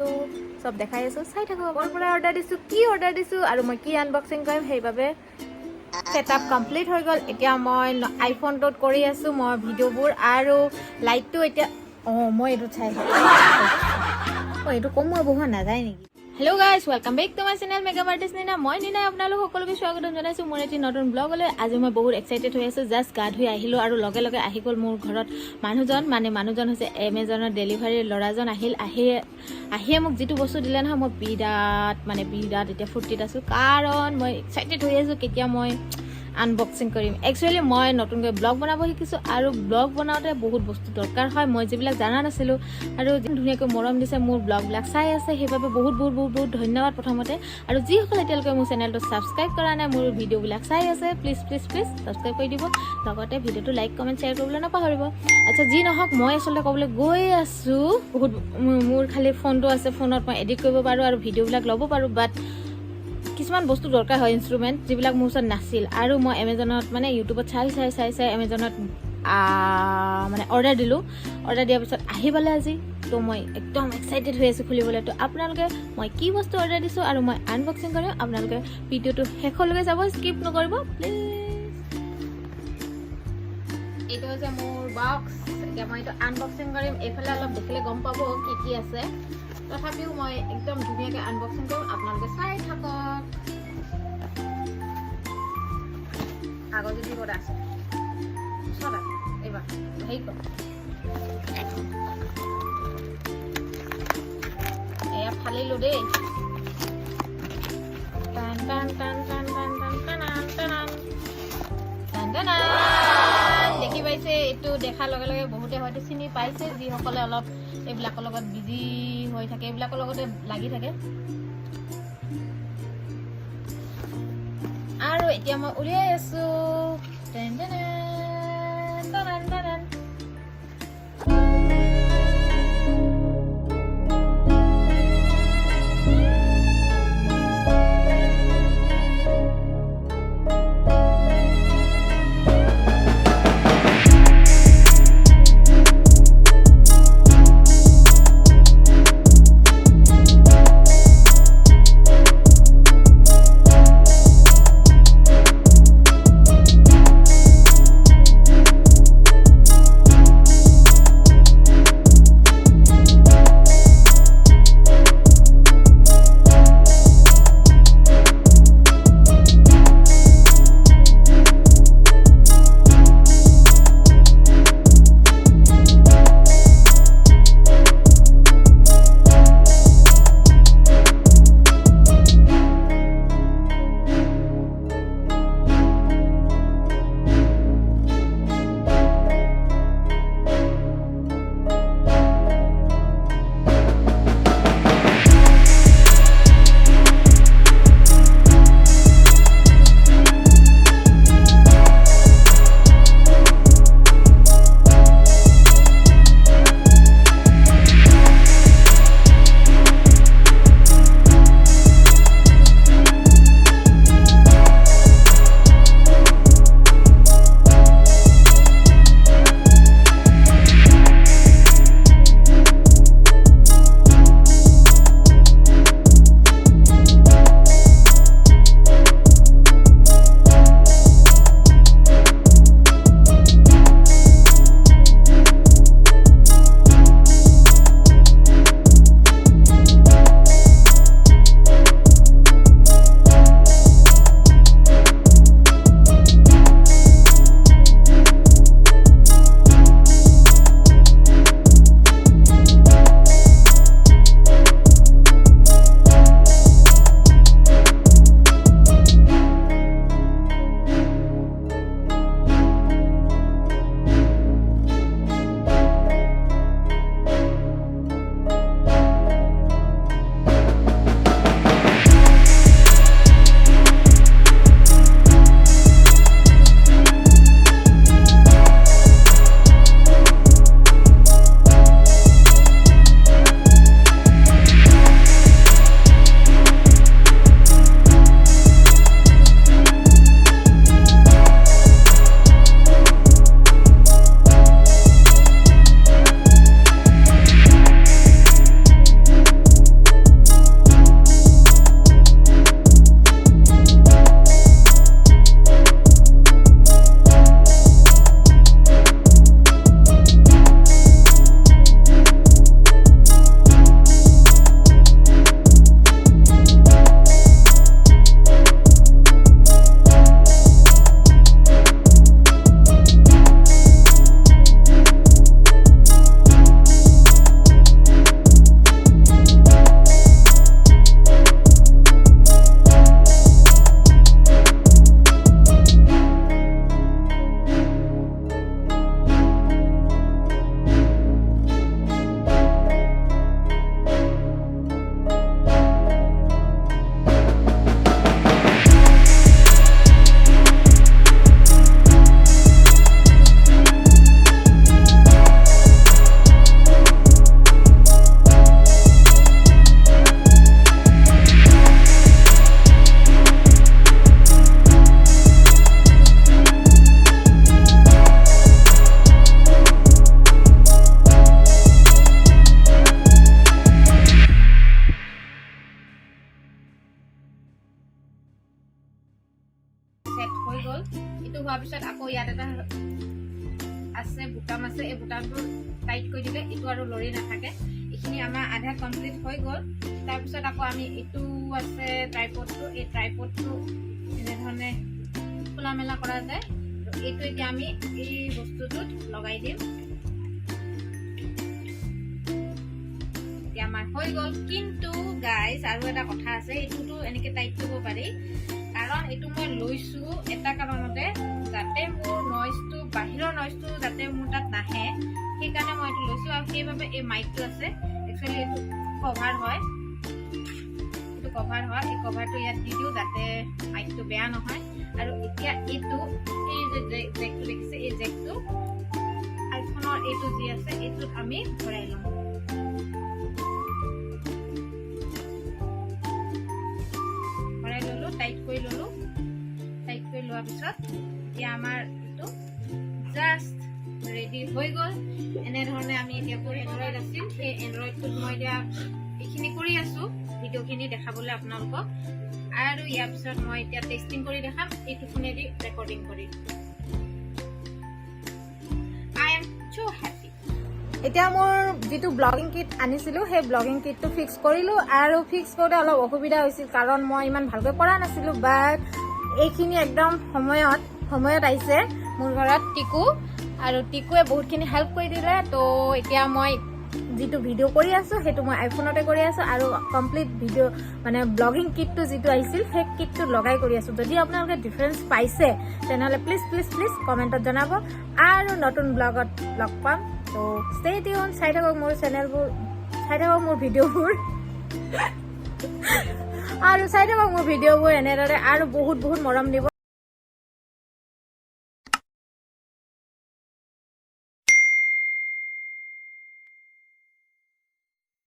সব দেখাই আছো চাই থাকো কৰ পৰা অৰ্ডাৰ দিছো কি অৰ্ডাৰ দিছো আৰু মই কি আনবক্সিং কৰিম সেইভাবে সেটআপ কমপ্লিট হৈ গল এতিয়া মই আইফোনটোত কৰি আছো মই ভিডিঅ'বোৰ আৰু লাইটটো এতিয়া মই এইটো চাই এইটো কমোৱা বহুৱা নাযায় নেকি Hello guys, welcome back to my channel Makeup Artist Nina. মই নিনা আপোনালোক সকলোকে স্বাগত জনাইছো মোৰ এটি নতুন ব্লগলৈ আজি মই বহুত এক্সাইটেড হৈ আছো জাস্ট গা ধুই আহিলো আৰু লগে লগে আহি গল মোৰ ঘৰত মানুহজন হৈছে এমেজনৰ ডেলিভাৰী লৰাজন আহিয়ে মোক যেটো বস্তু দিলে নহয় মই বিৰাট এতিয়া ফুৰ্তিত আছো কাৰণ মই এক্সাইটেড হৈ আছো কেতিয়া মই আনবক্সিং কৰিম একচুয়ালি মই নতুনকৈ ব্লগ বনাব শিকিছো আৰু ব্লগ বনাওতে বহুত বস্তু দৰকাৰ হয় মই যিবিলাক জানা নাছিলো আৰু ধুনীয়াকৈ মৰম দিছে মোৰ ব্লগবিলাক চাই আছে সেইভাবে বহুত ধন্যবাদ প্ৰথমতে আৰু যিসকল এতিয়ালৈকে মোৰ চেনেলটো সাবস্ক্ৰাইব কৰা নাই মোৰ ভিডিঅ'বিলাক চাই আছে প্লিজ সাবস্ক্ৰাইব কৰি দিব লগতে ভিডিঅ'টো লাইক কমেন্ট শেয়াৰ কৰিবলৈ নাপাহৰিব আচ্ছা যি নহওক মই আসলে ক'বলৈ গৈ আছো বহুত মোৰ খালি ফোনটো আছে ফোনত মই এডিট কৰিব পাৰো আৰু ভিডিঅ'বিলাক ল'ব পাৰো বাট কিছুমান বস্তু দৰকাৰ হয় ইনস্ট্ৰুমেন্ট যিবিলাক মোৰ ওচৰত নাছিল আৰু মই এমেজনত মানে ইউটিউবত চাই এমেজনত মানে অৰ্ডাৰ দিয়াৰ পিছত আহিবলে আজি তো মই একদম এক্সাইটেড হৈ আছো খুলিবলৈ তো আপোনালোকে মই কি বস্তু অৰ্ডাৰ দিছো আৰু মই আনবক্সিং কৰিম আপোনালোকে ভিডিঅ'টো শেষলৈকে যাব স্কিপ নকৰিব প্লিজ এইটো হৈছে মোৰ বক্স এতিয়া মই এইটো আনবক্সিং কৰিম এইফালে অলপ দেখিলে গম পাব কি আছে তথাপিও মই একদম ধুনীয়াকৈ আনবক্সিং কৰিম আপোনালোকে চাই থাকক আগত যদি ক'ত আছে চলা এইবাৰ হেৰি কৰ এয়া ফালিলো দেই টান টান টান টান টান টান টান টান টান টান দেখি পাইছে এইটো দেখাৰ লগে লগে বহুতে হয়তো চিনি পাইছে যিসকলে অলপ এইবিলাকৰ লগত বিজি হৈ থাকে এইবিলাকৰ লগতে লাগি থাকে আৰু এতিয়া মই উলিয়াই আছো টেন টেন টান টান গ'ল এইটো হোৱাৰ পিছত আকৌ ইয়াত এটা আছে বুটাম আছে এই বুটামটো টাইট কৰি দিলে এইটো আৰু লৰি নাথাকে এইখিনি আমাৰ আধা কমপ্লিট হৈ গ'ল তাৰপিছত আকৌ আমি এইটো আছে ট্ৰাইপডটো এই ট্ৰাইপডটো এনেধৰণে খোলা মেলা কৰা যায় এইটো এতিয়া আমি এই বস্তুটোত লগাই দিম এতিয়া আমাৰ হৈ গ'ল কিন্তু গাইজ আৰু এটা কথা আছে এইটোতো এনেকে টাইট কৰিব পাৰি কাৰণ এইটো মই লৈছো এটা কাৰণতে যাতে মোৰ নইজটো বাহিৰৰ নইজটো যাতে মোৰ তাত নাহে সেইকাৰণে মই এইটো লৈছো আৰু সেইবাবে এই মাইকটো আছে একচুৱেলি এইটো কভাৰ হয় এই কভাৰটো ইয়াত দি দিওঁ যাতে মাইকটো বেয়া নহয় আৰু এতিয়া এইটো এই যে জেকটো দেখিছে এই জেকটো আইফোনৰ এইটো যি আছে এইটোত আমি ভৰাই লওঁ টাইট কৰি লোৱাৰ পিছত এতিয়া আমাৰ এইটো জাষ্ট ৰেডি হৈ গ'ল এনেধৰণে আমি এতিয়া এণ্ড্ৰইড আছিল সেই এণ্ড্ৰইডটোত মই এতিয়া এইখিনি কৰি আছো ভিডিঅ'খিনি দেখাবলৈ আপোনালোকক আৰু ইয়াৰ পিছত মই এতিয়া টেষ্টিং কৰি দেখাম এইটো ফোনেদি ৰেকৰ্ডিং কৰি আই এম সো হেপী এতিয়া মোৰ যিটো ব্লগিং কিট আনিছিলোঁ সেই ব্লগিং কিটটো ফিক্স কৰিলোঁ আৰু ফিক্স কৰোঁতে অলপ অসুবিধা হৈছিল কাৰণ মই ইমান ভালকৈ পৰা নাছিলোঁ বাট এইখিনি একদম সময়ত আহিছে মোৰ ঘৰত টিকু আৰু টিকুৱে বহুতখিনি হেল্প কৰি দিলে তো এতিয়া মই যিটো ভিডিঅ' কৰি আছোঁ সেইটো মই আইফোনতে কৰি আছোঁ আৰু কমপ্লিট ভিডিঅ' মানে ব্লগিং কিটটো যিটো আহিছিল সেই কিটটো লগাই কৰি আছোঁ যদি আপোনালোকে ডিফাৰেঞ্চ পাইছে তেনেহ'লে প্লিজ কমেণ্টত জনাব আৰু নতুন ব্লগত লগ পাম তো ষ্টে টিউন চাই থাকক মোৰ চেনেলবোৰ চাই থাকক মোৰ ভিডিঅ'বোৰ আৰু চাই থাকক মোৰ ভিডিঅ'বোৰ এনেদৰে আৰু বহুত মৰম দিব